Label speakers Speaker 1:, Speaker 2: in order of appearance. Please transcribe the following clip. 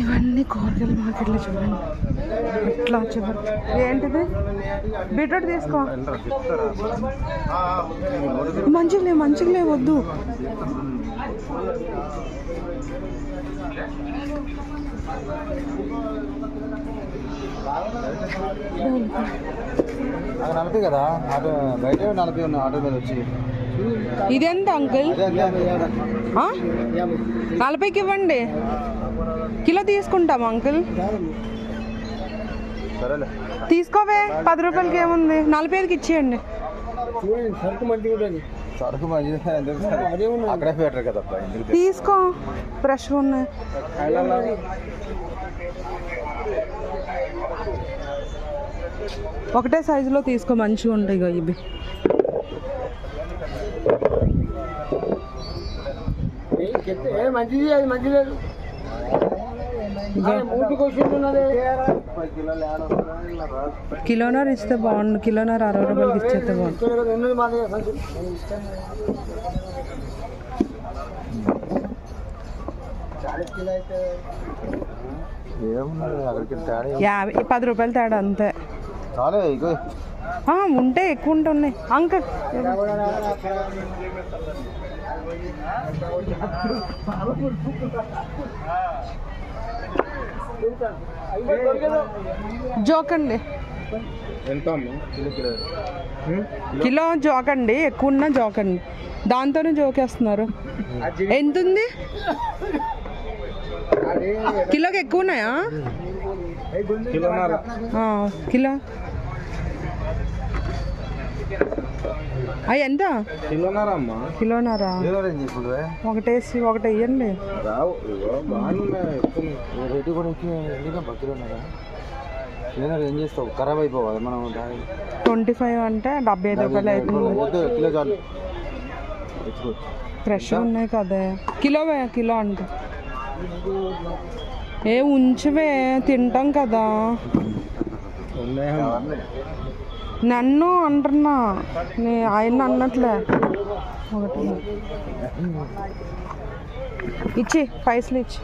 Speaker 1: ఇవన్నీ కూరగాయల మార్కెట్లో చూడండి ఎట్లా వచ్చారు. ఏంటిది బీట్రూట్ తీసుకో. మంచిగా వద్దు.
Speaker 2: నలభై కదా ఆటో బయట 40 ఉన్న ఆటో మీద వచ్చి.
Speaker 1: ఇదెంత అంకుల్? 40కి ఇవ్వండి. కిలో తీసుకుంటాం అంకుల్. తీసుకోవే 10 రూపాయలకి ఏముంది, 45కి ఇచ్చేయండి.
Speaker 2: సరుకు మంచిది అక్కడే పెట్టరు కదా.
Speaker 1: తీసుకో, ఫ్రెష్గా ఉన్నాయి. ఒకటే సైజులో తీసుకో, మంచిగా ఉంటాయి ఇక ఇవి.
Speaker 2: మంచిది అది మంచి లేదు.
Speaker 1: కిలోన్నర ఇస్తే బాగుండు. కిలోన్నర 60 రూపాయలకి ఇచ్చేస్తే బాగుండు.
Speaker 2: అక్కడికి
Speaker 1: 10 రూపాయలు తేడా అంతే. ఉంటే ఎక్కువ ఉంటున్నాయి అంకుల్. జోకండి కిలో జోకండి, ఎక్కువ ఉన్నా జోకండి. దాంతోనే జోకేస్తున్నారు. ఎంత ఉంది కిలోకి? ఎక్కువ ఉన్నాయా కిలో? అవి ఎంత? కిలోన్నర. ఒకటేసి ఒకటి ఇవ్వండి.
Speaker 2: ఏం చేస్తావు, ఖరాబ్ అయిపోవాలి. మనం
Speaker 1: 25 అంటే 75 రూపాయలు అవుతుంది. ఫ్రెష్గా ఉన్నాయి కదా. కిలో అంటే ఉంచవే, తింటాం కదా. నన్ను అంటున్నా, ఆయన అన్నట్లే. ఒకటి ఇచ్చి పైసలు ఇచ్చి